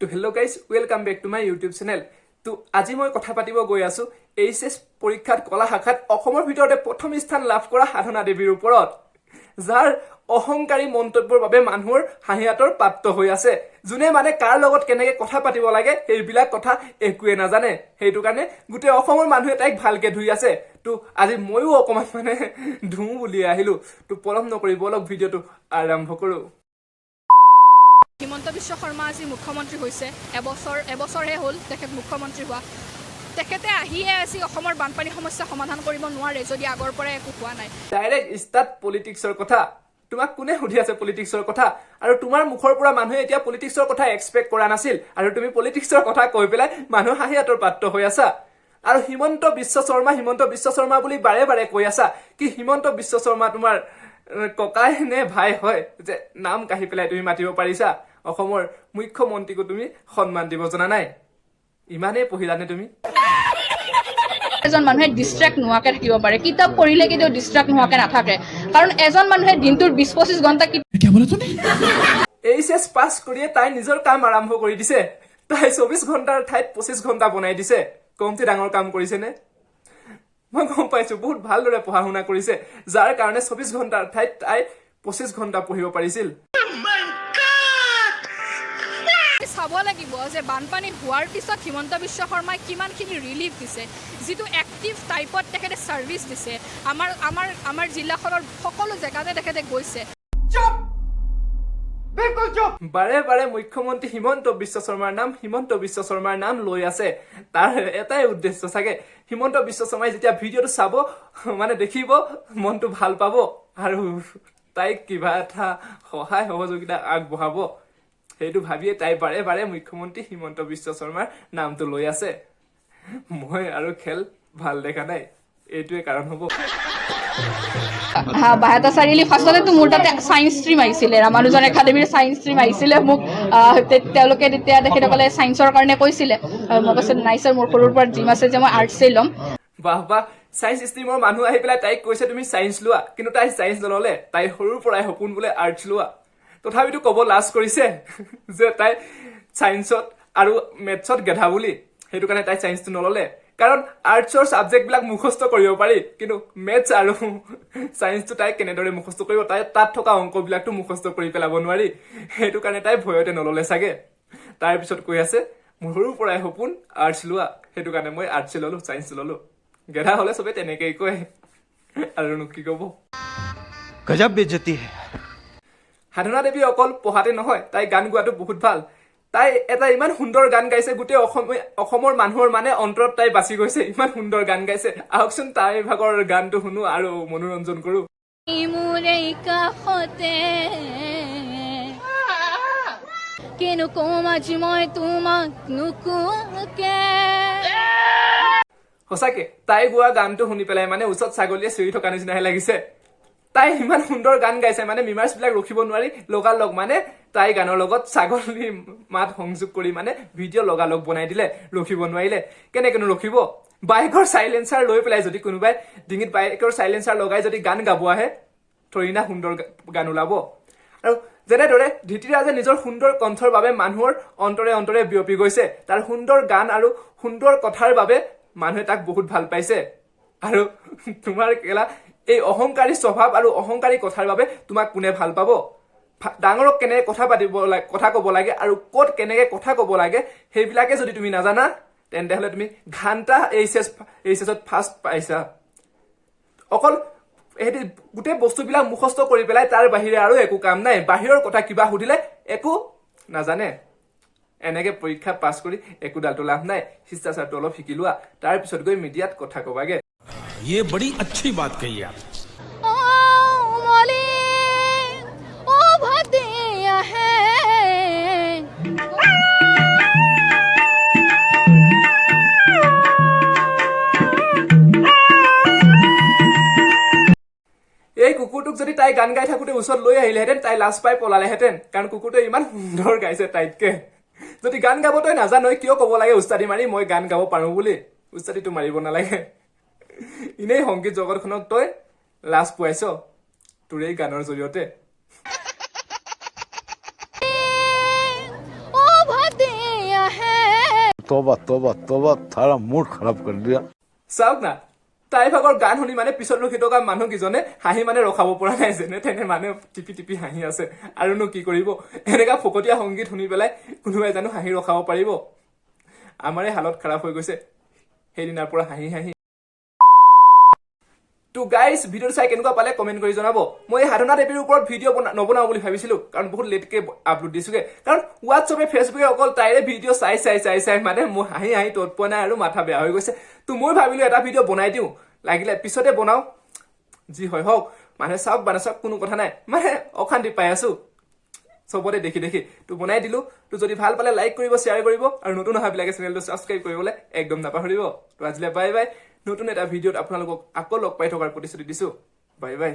তো hello' guys, welcome back to my YouTube channel. তো আজি মই কথা পাতিব গৈ আছো এইচএছ পৰীক্ষাত কলা শাখাত অসমৰ ভিতৰতে প্ৰথম স্থান লাভ কৰা সাধনা দেৱীৰ ওপৰত, যাৰ অহংকাৰী মন্তব্যৰ বাবে মানুহৰ হাঁহিয়াতৰ পাত্ৰ হৈ আছে। যোনে মানে কাৰ লগত কেনেকে কথা পাতিব লাগে সেইবিলাক কথা একোৱে নাজানে, সেইটো কাৰণে গোটেই অসমৰ মানুহে তাইক ভালকে ধুই আছে। তো আজি ময়ো অকমান মানে ধুও বুলি আহিলো। তো পলম নকৰি বলক ভিডিঅ'টো আৰম্ভ কৰো। হিমন্ত বিশ্ব শৰ্মা আজি মুখ্যমন্ত্ৰী হৈছে, এবছৰহে হ'ল তেখেত মুখ্যমন্ত্ৰী হোৱা। তেখেতে আহিয়ে আজি অসমৰ বানপানী সমস্যা সমাধান কৰিব নোৱাৰে যদি আগৰ পৰা একো হোৱা নাই। ডাইৰেক্ট ষ্টাৰ্ট পলিটিক্সৰ কথা। তোমাক কোনে সুধি আছে পলিটিক্সৰ কথা? আৰু তোমাৰ মুখৰ পৰা মানুহে এতিয়া পলিটিক্সৰ কথা এক্সপেক্ট কৰা নাছিল, আৰু তুমি পলিটিক্সৰ কথা কৈ পেলাই মানুহ হাঁহিয়াতৰ পাত্ৰ হৈ আছা। আৰু হিমন্ত বিশ্ব শৰ্মা বুলি বাৰে বাৰে কৈ আছা কি হিমন্ত বিশ্ব শৰ্মা তোমাৰ ককাই নে ভাই হয় যে নাম কাঢ়ি পেলাই তুমি মাতিব পাৰিছা? অসমৰ মুখ্যমন্ত্ৰীকো তুমি সন্মান দিব জনা নাই? ইমানেই পঢ়িলানে তুমি? এজন মানুহে ডিষ্ট্ৰেক্ট নোহোৱাকে থাকিব পাৰে, কিতাপ পঢ়িলে কেতিয়াও ডিষ্ট্ৰেক্ট নোহোৱাকে নাথাকে, কাৰণ এজন মানুহে দিনটোৰ 20-25 ঘণ্টা এইচএছ পাছ কৰিয়ে তাই নিজৰ কাম আৰম্ভ কৰি দিছে। তাই 24 ঘণ্টাৰ ঠাইত 25 ঘণ্টা বনাই দিছে। কমটি ডাঙৰ কাম কৰিছে নে? মই গম পাইছো বহুত ভালদৰে পঢ়া শুনা কৰিছে, যাৰ কাৰণে 24 ঘণ্টাৰ ঠাইত তাই 25 ঘণ্টা পঢ়িব পাৰিছিল। চাব লাগিব যে বানপানী হোৱাৰ পিছত হিমন্ত বিশ্ব শৰ্মাই কিমানখিনি ৰিলিফ দিছে, যিটো এক্টিভ টাইপত তেখেতে ছাৰ্ভিচ দিছে। আমাৰ জিলাখনৰ সকলো জেগাতে তেখেতে গৈছে। বাৰে বাৰে মুখ্যমন্ত্ৰী হিমন্ত বিশ্ব শৰ্মাৰ নাম লৈ আছে। তাৰ এটাই উদ্দেশ্য চাগে, হিমন্ত বিশ্ব শৰ্মাই যেতিয়া ভিডিঅ'টো চাব মানে দেখিব মনটো ভাল পাব আৰু তাইক কিবা এটা সহায় সহযোগিতা আগবঢ়াব, সেইটো ভাবিয়ে তাই বাৰে বাৰে মুখ্যমন্ত্ৰী হিমন্ত বিশ্ব শৰ্মাৰ নামটো লৈ আছে। মই আৰু খেল ভাল দেখা নাই, এইটোৱে কাৰণ হ'ব। বাহেতা চাৰিআলি ফাৰ্ষ্টতেতো মোৰ তাতে ছায়েন্স ষ্ট্ৰীম আহিছিলে, ৰামানুজন একাডেমীৰ ছায়েন্স ষ্ট্ৰীম আহিছিলে। মোক তেওঁলোকে তেতিয়া তেখেতসকলে ছায়েন্সৰ কাৰণে কৈছিলে, মই কৈছোঁ নাই ছাৰ, মোৰ সৰুৰ পৰা ড্ৰিম আছে যে মই আৰ্টছেই ল'ম। বাহ বাহ, ছায়েন্স ষ্ট্ৰীমৰ মানুহ আহি পেলাই তাইক কৈছে তুমি ছায়েন্স লোৱা, কিন্তু তাই ছায়েন্স নললে। তাই সৰুৰ পৰাই সপোন বোলে আৰ্টছ লোৱা। তথাপিতো ক'ব লাজ কৰিছে যে তাই ছায়েন্সত আৰু মেথছত গেধা বুলি, সেইটো কাৰণে তাই ছায়েন্সটো নললে। কাৰণ আৰ্টছৰ ছাবজেক্টবিলাক মুখস্থ কৰিব পাৰি, কিন্তু মেথছ আৰু ছায়েন্সটো তাই কেনেদৰে মুখস্থ কৰিব? তাই তাত থকা অংকবিলাকতো মুখস্থ কৰি পেলাব নোৱাৰি, সেইটো কাৰণে তাই ভয়তে নললে চাগে। তাৰপিছত কৈ আছে মোৰ সৰুৰ পৰাই সপোন আৰ্টছ লোৱা, সেইটো কাৰণে মই আৰ্টছে ললো, ছায়েন্স ললো। গেধা হলে চবে তেনেকেই কয়, আৰুনো কি কব। গজব বেইজ্জতি হে। সাধনা দেৱী অকল পঢ়াতে নহয়, তাই গান গোৱাটো বহুত ভাল। তাই এটা ইমান সুন্দৰ গান গাইছে, গোটেই অসমৰ মানুহৰ মানে অন্তৰত তাই বাচি গৈছে। ইমান সুন্দৰ গান গাইছে। আহকচোন তাই ভাগৰ গানটো শুনো আৰু মনোৰঞ্জন কৰো। সঁচাকে তাই গোৱা গানটো শুনি পেলাই মানে ওচৰত ছাগলীয়ে চিঞৰি থকা নিচিনাহে লাগিছে। তাই ইমান সুন্দৰ গান গাইছে মানে মিমাৰ্চ বিলাক ৰখিব নোৱাৰি লগালগ মানে তাই গানৰ লগত ছাগলী মাত সংযোগ কৰি মানে ভিডিঅ' লগালগ বনাই দিলে। ৰখিব নোৱাৰিলে, কেনেকেনো ৰখিব? বাইকৰ চাইলেঞ্চাৰ লৈ পেলাই যদি কোনোবাই ডিঙিত বাইকৰ চাইলেঞ্চাৰ লগাই যদি গান গাব আহে, থৰি না সুন্দৰ গান ওলাব। আৰু যেনেদৰে ধৃতিৰাজে নিজৰ সুন্দৰ কণ্ঠৰ বাবে মানুহৰ অন্তৰে অন্তৰে বিয়পি গৈছে। তাৰ সুন্দৰ গান আৰু সুন্দৰ কথাৰ বাবে মানুহে তাক বহুত ভাল পাইছে। আৰু তোমাৰ কেলা এই অহংকাৰী স্বভাৱ আৰু অহংকাৰী কথাৰ বাবে তোমাক কোনে ভাল পাব? ডাঙৰক কেনেকে কথা কব লাগে আৰু ক'ত কেনেকে কথা কব লাগে সেইবিলাকে যদি তুমি নাজানা, তেন্তে হলে তুমি ঘাণ্টা এইচএছত ফাৰ্ষ্ট পাইছা। অকল সেইটো গোটেই বস্তুবিলাক মুখস্থ কৰি পেলাই তাৰ বাহিৰে আৰু একো কাম নাই। বাহিৰৰ কথা কিবা সুধিলে একো নাজানে। এনেকে পৰীক্ষা পাছ কৰি একোডালটো লাভ নাই। শিষ্টাচাৰটো অলপ শিকি লোৱা, তাৰ পিছত গৈ মিডিয়াত কথা কবাগে। ये बड़ी अच्छी बात कही आप। এই কুকুৰটোক যদি তাই গান গাই থাকোতে ওচৰত লৈ আহিলেহেঁতেন, তাই লাজ পাই পলালেহেঁতেন, কাৰণ কুকুৰটোৱে ইমান সুন্দৰ গাইছে তাইতকে। যদি গান গাব তই নাজানই, কিয় কব লাগে উস্তাদি মাৰি মই গান গাব পাৰো বুলি? উস্তাদিটো মাৰিব নালাগে। এনেই সংগীত জগতখনক তই লাজ পোৱাইছ তোৰ এই গানৰ জৰিয়তে। है। तौबा तौबा तौबा थारा मूड खराब कर दिया। চাওক না তাইৰ ভাগৰ গান শুনি মানে পিছত ৰখি থকা মানুহকেইজনে হাঁহি মানে ৰখাব পৰা নাই, যেনে তেনে মানে টিপি টিপি হাঁহি আছে। আৰুনো কি কৰিব, এনেকা ফকতীয়া সংগীত শুনি পেলাই কোনোবাই জানো হাঁহি ৰখাব পাৰিব? আমাৰে হালত খাৰাপ হৈ গৈছে সেইদিনাৰ পৰা হাঁহি হাঁহি। তো গাইজ ভিডিঅ'টো চাই কেনেকুৱা পালে কমেণ্ট কৰি জনাব। মই এই সাধনা দেৱীৰ ওপৰত ভিডিঅ' নবনাওঁ বুলি ভাবিছিলো, কাৰণ বহুত লেটকে আপলোড দিছোগে, কাৰণ হোৱাটছএপে ফেচবুকে অকল তাইৰে ভিডিঅ' চাই মানে মোৰ হাঁহি হাঁহি তত পোৱা নাই আৰু মাথা বেয়া হৈ গৈছে। তো মই ভাবিলো এটা ভিডিঅ' বনাই দিওঁ, লাগিলে পিছতে বনাওঁ, যি হয় হওক, মানুহে চাওক বা নাচাওক কোনো কথা নাই, মানে অশান্তি পাই আছো চবতে দেখি দেখি। তো বনাই দিলো। তো যদি ভাল পালে লাইক কৰিব, শ্বেয়াৰ কৰিব, আৰু নতুন অহাবিলাকে চেনেলটো ছাবস্ক্ৰাইব কৰিবলৈ একদম নাপাহৰিব। তো আজিলৈ বাই বাই। নতুন এটা ভিডিঅ'ত আপোনালোকক আকৌ লগ পাই থকাৰ প্ৰতিশ্ৰুতি দিছো। Bye bye.